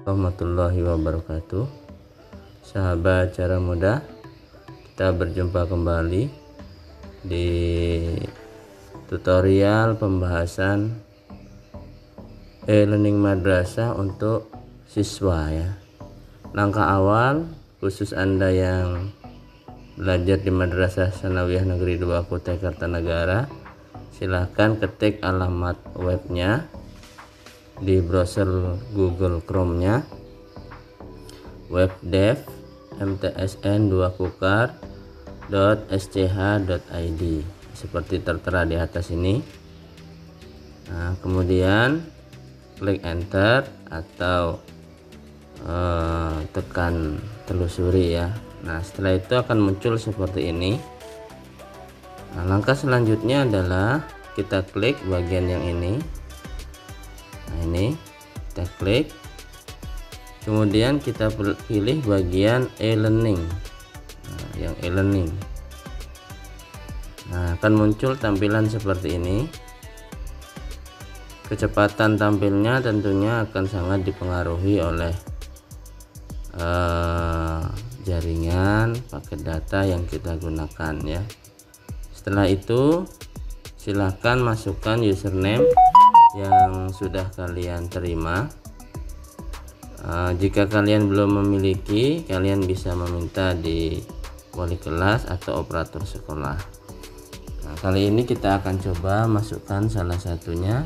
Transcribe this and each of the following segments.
Warahmatullahi wabarakatuh. Sahabat Cara Mudah, kita berjumpa kembali di tutorial pembahasan e-learning madrasah untuk siswa ya. Langkah awal khusus Anda yang belajar di Madrasah Tsanawiyah Negeri 2 Kutai Kartanegara, silahkan ketik alamat webnya di browser Google Chrome-nya, webdev.mtsn2kukar.sch.id seperti tertera di atas ini. Nah, kemudian klik enter atau tekan telusuri ya. Nah, setelah itu akan muncul seperti ini. Nah, langkah selanjutnya adalah kita klik bagian yang ini. Nah, ini kita klik, kemudian kita pilih bagian e-learning. Nah, yang e-learning. Nah, akan muncul tampilan seperti ini. Kecepatan tampilnya tentunya akan sangat dipengaruhi oleh jaringan paket data yang kita gunakan ya. Setelah itu silahkan masukkan username yang sudah kalian terima. Jika kalian belum memiliki, kalian bisa meminta di wali kelas atau operator sekolah. Nah, kali ini kita akan coba masukkan salah satunya.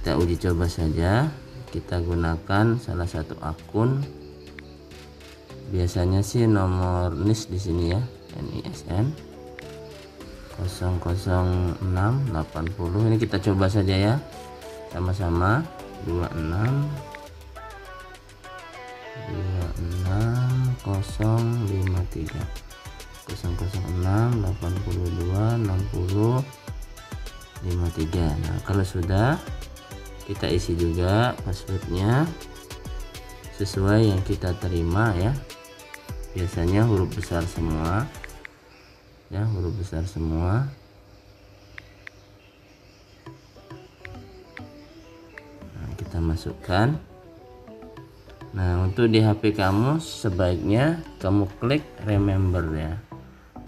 Kita uji coba saja. Kita gunakan salah satu akun. Biasanya sih nomor NIS di sini ya, NISN 00680. Ini kita coba saja ya, sama-sama. 26053 006826053. Nah, kalau sudah, kita isi juga passwordnya sesuai yang kita terima ya. Biasanya huruf besar semua ya, huruf besar semua. Nah, kita masukkan. Nah, untuk di HP kamu sebaiknya kamu klik remember ya.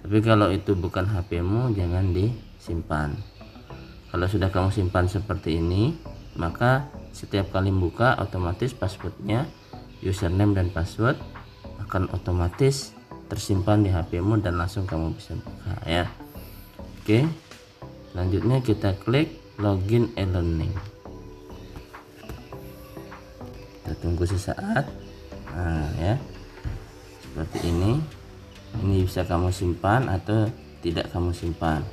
Tapi kalau itu bukan HP-mu, jangan disimpan. Kalau sudah kamu simpan seperti ini, maka setiap kali buka otomatis passwordnya, username dan password akan otomatis tersimpan di HP-mu dan langsung kamu bisa buka ya. Oke, selanjutnya kita klik login e-learning. Kita tunggu sesaat. Nah ya, seperti ini bisa kamu simpan atau tidak kamu simpan.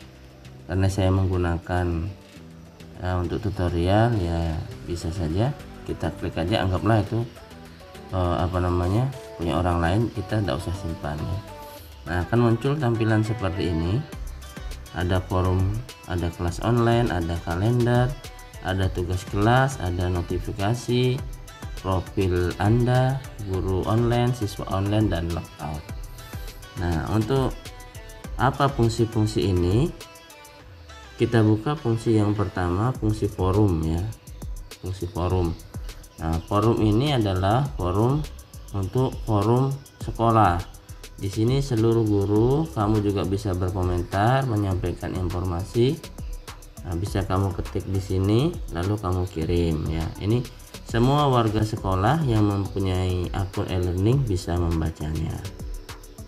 Karena saya menggunakan untuk tutorial ya, bisa saja kita klik aja, anggaplah itu punya orang lain, kita tidak usah simpan ya. Nah, akan muncul tampilan seperti ini. Ada forum, ada kelas online, ada kalender, ada tugas kelas, ada notifikasi, profil Anda, guru online, siswa online, dan logout. Nah, untuk apa fungsi-fungsi ini? Kita buka fungsi yang pertama, fungsi forum ya. Fungsi forum. Nah, forum ini adalah forum untuk forum sekolah. Di sini seluruh guru, kamu juga bisa berkomentar, menyampaikan informasi. Nah, bisa kamu ketik di sini, lalu kamu kirim ya. Ini semua warga sekolah yang mempunyai akun e-learning bisa membacanya.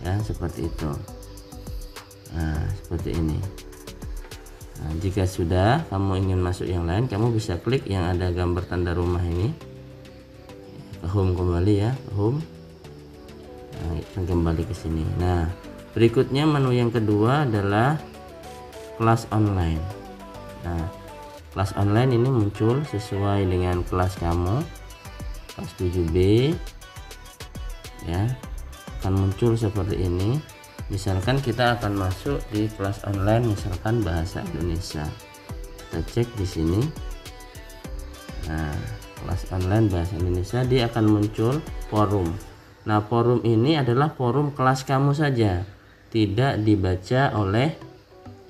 Ya, seperti itu. Nah, seperti ini. Nah, jika sudah kamu ingin masuk yang lain, kamu bisa klik yang ada gambar tanda rumah ini. Ke home kembali ya, home. Nah, kembali ke sini. Nah, berikutnya menu yang kedua adalah kelas online. Nah, kelas online ini muncul sesuai dengan kelas kamu. Kelas 7B ya, akan muncul seperti ini. Misalkan kita akan masuk di kelas online, misalkan bahasa Indonesia. Kita cek di sini. Nah, kelas online bahasa Indonesia, dia akan muncul forum. Nah, forum ini adalah forum kelas kamu saja, tidak dibaca oleh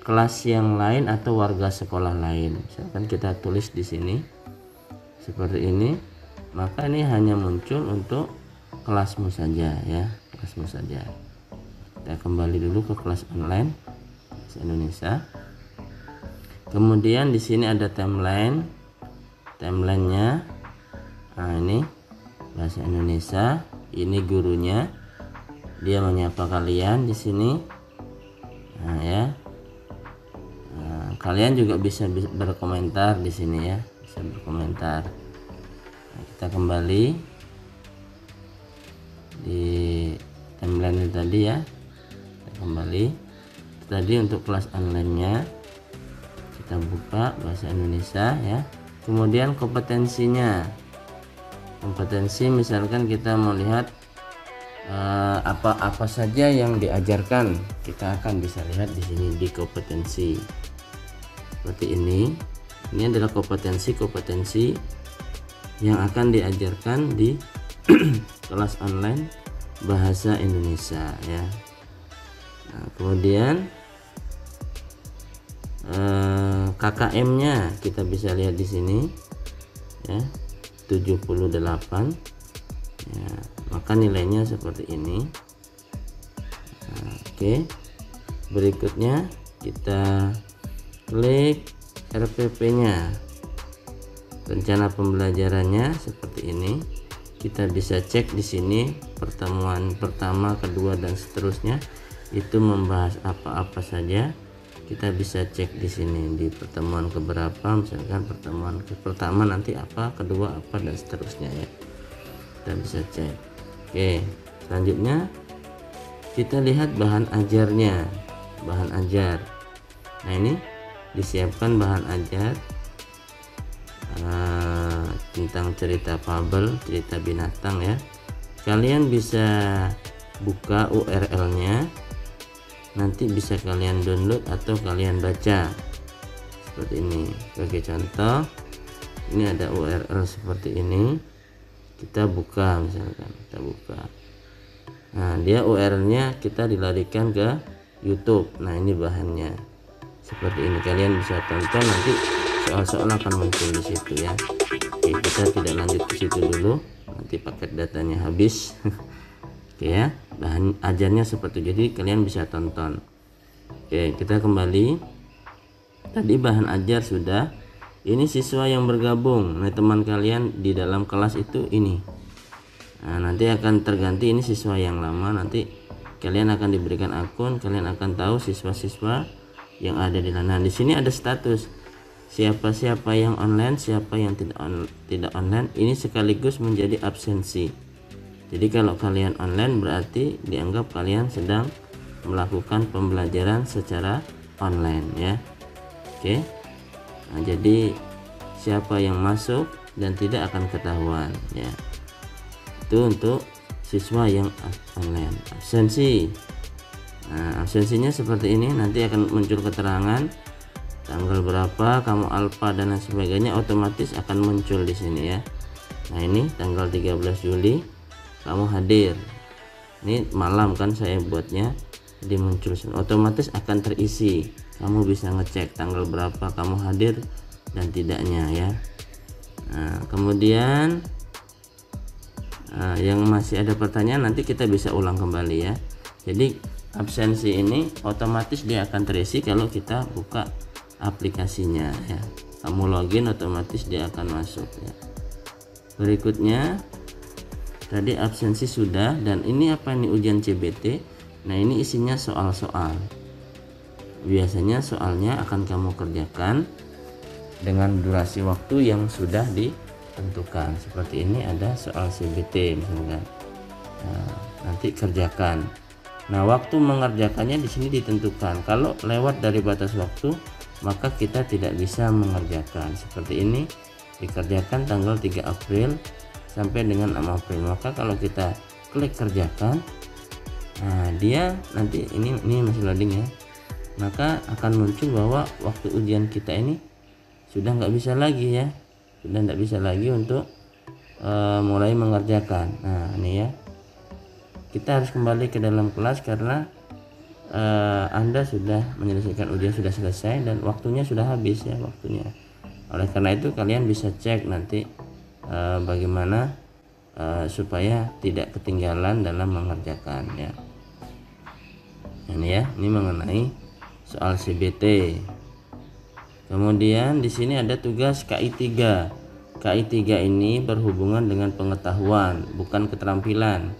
kelas yang lain atau warga sekolah lain. Misalkan kita tulis di sini seperti ini. maka ini hanya muncul untuk kelasmu saja ya, kelasmu saja. Kita kembali dulu ke kelas online bahasa Indonesia. Kemudian di sini ada timelinenya. Nah, ini bahasa Indonesia, ini gurunya, dia menyapa kalian di sini. Nah ya, kalian juga bisa berkomentar di sini ya, bisa berkomentar. Nah, kita kembali di timeline ini tadi ya, kita kembali tadi untuk kelas online-nya, kita buka bahasa Indonesia ya. Kemudian kompetensinya, kompetensi misalkan kita mau lihat apa saja yang diajarkan, kita akan bisa lihat di sini di kompetensi seperti ini. Ini adalah kompetensi yang akan diajarkan di kelas online bahasa Indonesia ya. Nah, kemudian KKM-nya kita bisa lihat di sini ya, 78 ya, maka nilainya seperti ini. Nah, oke. Berikutnya kita klik RPP-nya, rencana pembelajarannya seperti ini. Kita bisa cek di sini pertemuan pertama, kedua dan seterusnya itu membahas apa-apa saja. Kita bisa cek di sini di pertemuan keberapa, misalkan pertemuan pertama nanti apa, kedua apa dan seterusnya ya. Kita bisa cek. Oke, selanjutnya kita lihat bahan ajarnya, bahan ajar. Nah, ini disiapkan bahan ajar tentang cerita fabel, cerita binatang ya. Kalian bisa buka URL-nya, nanti bisa kalian download atau kalian baca seperti ini. Sebagai contoh, ini ada URL seperti ini, kita buka misalkan, kita buka. Nah, dia URL-nya kita dilarikan ke YouTube. Nah, ini bahannya seperti ini, kalian bisa tonton, nanti soal-soal akan muncul di situ ya. Oke, kita tidak lanjut ke situ dulu, nanti paket datanya habis. Oke ya, bahan ajarnya seperti itu, jadi kalian bisa tonton. Oke, kita kembali. Tadi bahan ajar sudah, ini siswa yang bergabung. Nah, teman kalian di dalam kelas itu ini. Nah, nanti akan terganti, ini siswa yang lama, nanti kalian akan diberikan akun, kalian akan tahu siswa-siswa yang ada di sana. Nah, di sini ada status siapa-siapa yang online, siapa yang tidak online. Ini sekaligus menjadi absensi. Jadi kalau kalian online berarti dianggap kalian sedang melakukan pembelajaran secara online ya. Oke. Nah, jadi siapa yang masuk dan tidak akan ketahuan ya. Itu untuk siswa yang online. Absensi. Nah, absensinya seperti ini, nanti akan muncul keterangan tanggal berapa kamu alfa dan lain sebagainya, otomatis akan muncul di sini ya. Nah, ini tanggal 13 Juli kamu hadir. Ini malam kan saya buatnya, jadi muncul otomatis akan terisi. Kamu bisa ngecek tanggal berapa kamu hadir dan tidaknya ya. Nah, kemudian yang masih ada pertanyaan nanti kita bisa ulang kembali ya. Jadi absensi ini otomatis dia akan terisi kalau kita buka aplikasinya ya. Kamu login otomatis dia akan masuk ya. Berikutnya tadi absensi sudah, dan ini apa, ini ujian CBT. Nah, ini isinya soal-soal. Biasanya soalnya akan kamu kerjakan dengan durasi waktu yang sudah ditentukan. Seperti ini ada soal CBT misalkan. Nah, nanti kerjakan. Nah, waktu mengerjakannya di sini ditentukan. Kalau lewat dari batas waktu, maka kita tidak bisa mengerjakan. Seperti ini dikerjakan tanggal 3 April sampai dengan 6 April. Maka kalau kita klik kerjakan, nah dia nanti ini masih loading ya, maka akan muncul bahwa waktu ujian kita ini sudah nggak bisa lagi ya, sudah nggak bisa lagi untuk mulai mengerjakan. Nah, ini ya, kita harus kembali ke dalam kelas karena Anda sudah menyelesaikan ujian, sudah selesai dan waktunya sudah habis ya waktunya. Oleh karena itu kalian bisa cek nanti bagaimana supaya tidak ketinggalan dalam mengerjakan ya. Ini mengenai soal CBT. Kemudian di sini ada tugas KI 3. KI 3 ini berhubungan dengan pengetahuan, bukan keterampilan.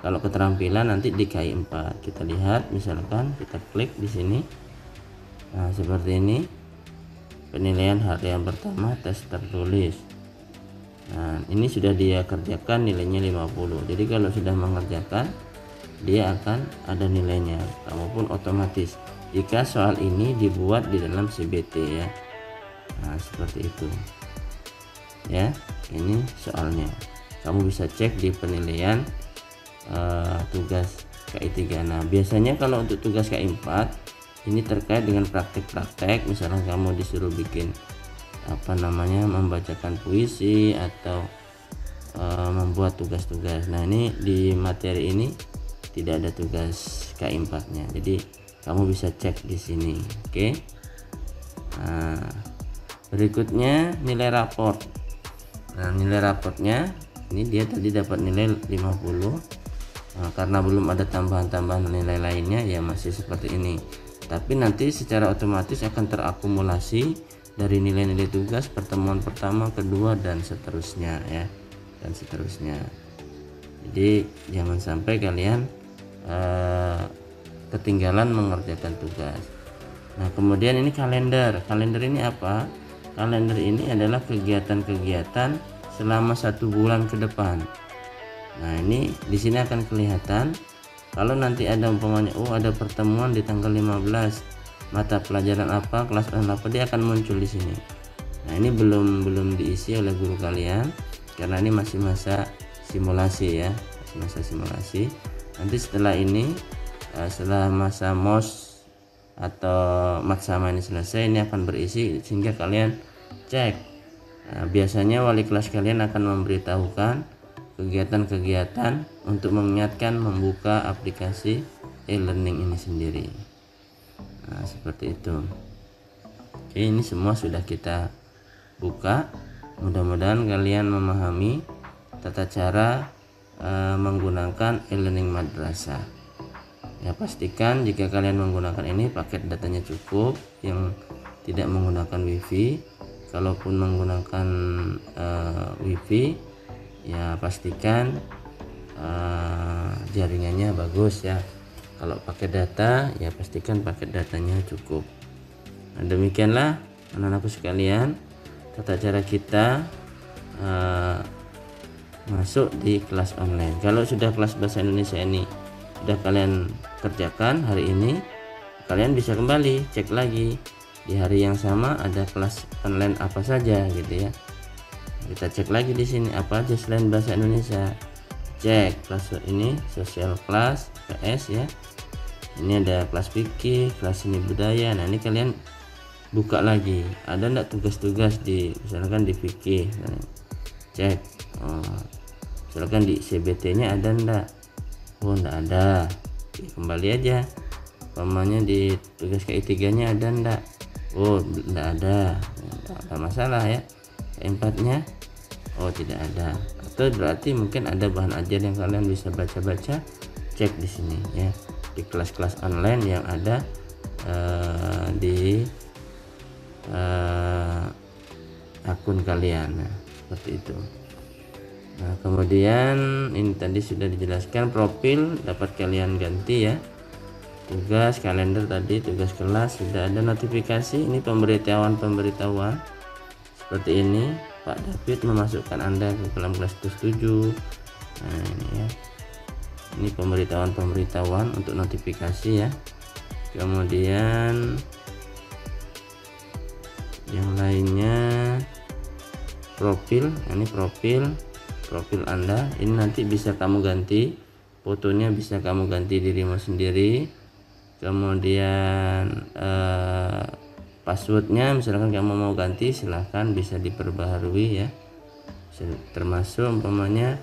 Kalau keterampilan nanti di KI 4. Kita lihat, misalkan kita klik di sini. Nah, seperti ini. Penilaian harian pertama tes tertulis. Nah, ini sudah dia kerjakan, nilainya 50. Jadi kalau sudah mengerjakan, dia akan ada nilainya. Kamu pun otomatis jika soal ini dibuat di dalam CBT ya. Nah, seperti itu ya. Ini soalnya kamu bisa cek di penilaian tugas KI 3. Nah, biasanya kalau untuk tugas KI 4 ini terkait dengan praktek-praktek. Misalnya kamu disuruh bikin membacakan puisi atau membuat tugas-tugas. Nah, ini di materi ini tidak ada tugas KI 4 nya, jadi kamu bisa cek di sini. Oke. Nah, berikutnya nilai raport. Nah, nilai raportnya ini dia tadi dapat nilai 50. Nah, karena belum ada tambahan-tambahan nilai lainnya ya masih seperti ini. Tapi nanti secara otomatis akan terakumulasi dari nilai-nilai tugas pertemuan pertama, kedua dan seterusnya ya, dan seterusnya. Jadi jangan sampai kalian ketinggalan mengerjakan tugas. Nah, kemudian ini kalender. Kalender ini apa? Kalender ini adalah kegiatan-kegiatan selama 1 bulan ke depan. Nah, ini di sini akan kelihatan kalau nanti ada umpamanya ada pertemuan di tanggal 15, mata pelajaran apa, kelas apa, dia akan muncul di sini. Nah, ini belum diisi oleh guru kalian karena ini masih masa simulasi ya, masa simulasi. Nanti setelah ini setelah masa MOS atau matsama ini selesai, ini akan berisi sehingga kalian cek. Nah, biasanya wali kelas kalian akan memberitahukan kegiatan-kegiatan untuk mengingatkan membuka aplikasi e-learning ini sendiri. Nah, seperti itu. Oke, ini semua sudah kita buka. Mudah-mudahan kalian memahami tata cara menggunakan e-learning madrasah. Ya, pastikan jika kalian menggunakan ini paket datanya cukup, yang tidak menggunakan wifi. Kalaupun menggunakan wifi, ya pastikan jaringannya bagus ya. Kalau pakai data, ya pastikan paket datanya cukup. Nah, demikianlah anak-anakku sekalian tata cara kita masuk di kelas online. Kalau sudah kelas bahasa Indonesia ini sudah kalian kerjakan hari ini, kalian bisa kembali cek lagi di hari yang sama ada kelas online apa saja gitu ya. Kita cek lagi di sini apa aja selain bahasa Indonesia. Cek kelas ini sosial kelas PS ya. Ini ada kelas fikih, kelas seni budaya. Nah, ini kalian buka lagi. Ada enggak tugas-tugas di misalkan di fikih. Nah, cek. Misalkan di CBT-nya ada enggak? Enggak ada. Kembali aja. Umpamanya di tugas KI 3-nya ada enggak? Enggak ada. Enggak ada masalah ya. KI 4-nya tidak ada. Atau berarti mungkin ada bahan ajar yang kalian bisa baca-baca, cek di sini ya. Di kelas-kelas online yang ada di akun kalian. Nah, seperti itu. Nah, kemudian ini tadi sudah dijelaskan profil dapat kalian ganti ya. Tugas kalender tadi, tugas kelas sudah ada notifikasi. Ini pemberitahuan seperti ini. Pak David memasukkan Anda ke dalam kelas 7. Nah, ini ya. Ini pemberitahuan untuk notifikasi ya. Kemudian yang lainnya profil. Ini profil Anda. Ini nanti bisa kamu ganti fotonya, bisa kamu ganti dirimu sendiri. Kemudian passwordnya misalkan kamu mau ganti, silahkan bisa diperbaharui ya. Termasuk umpamanya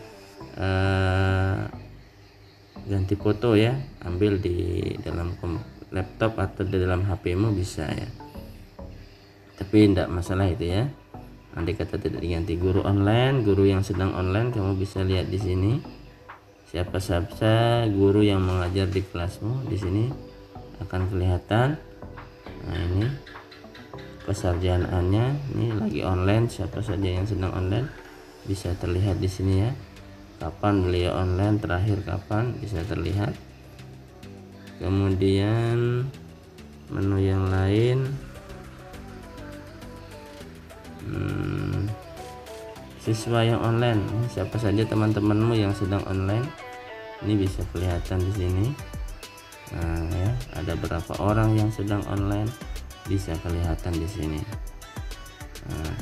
ganti foto ya, ambil di dalam laptop atau di dalam HP-mu bisa ya, tapi tidak masalah itu ya. Nanti kata tidak diganti. Guru online, guru yang sedang online, kamu bisa lihat di sini. Siapa saja guru yang mengajar di kelasmu, di sini akan kelihatan. Nah, ini kesarjanaannya, ini lagi online. Siapa saja yang sedang online bisa terlihat di sini ya. Kapan beliau online, terakhir kapan, bisa terlihat. Kemudian menu yang lain, siswa yang online, siapa saja teman-temanmu yang sedang online, ini bisa kelihatan di sini. Nah ya, ada berapa orang yang sedang online bisa kelihatan di sini. Nah,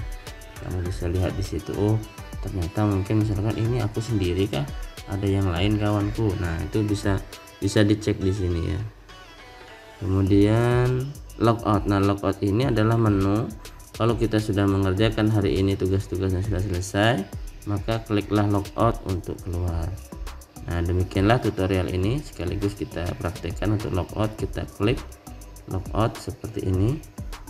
kamu bisa lihat di situ. Oh, ternyata mungkin misalkan ini aku sendiri kah, ada yang lain kawanku. Nah, itu bisa dicek di sini ya. Kemudian logout. Nah, logout ini adalah menu. Kalau kita sudah mengerjakan hari ini tugas-tugas yang sudah selesai, maka kliklah logout untuk keluar. Nah, demikianlah tutorial ini, sekaligus kita praktekkan untuk logout. Kita klik logout seperti ini.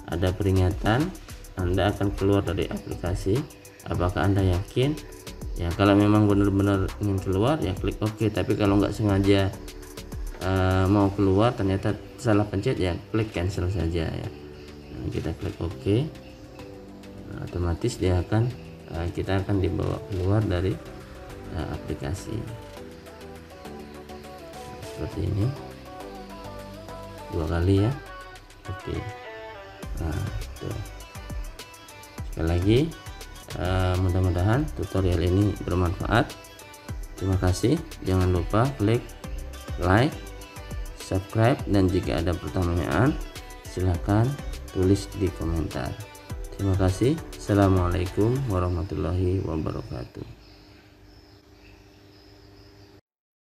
Ada peringatan, Anda akan keluar dari aplikasi. Apakah Anda yakin? Ya, kalau memang benar-benar ingin keluar ya klik OK. Tapi kalau nggak sengaja mau keluar ternyata salah pencet, ya klik cancel saja ya. Nah, kita klik OK. Nah, otomatis dia akan kita akan dibawa keluar dari aplikasi. Seperti ini 2 kali ya. Oke. Nah, tuh. Sekali lagi, mudah-mudahan tutorial ini bermanfaat. Terima kasih. Jangan lupa klik like, subscribe, dan jika ada pertanyaan silahkan tulis di komentar. Terima kasih. Assalamualaikum warahmatullahi wabarakatuh.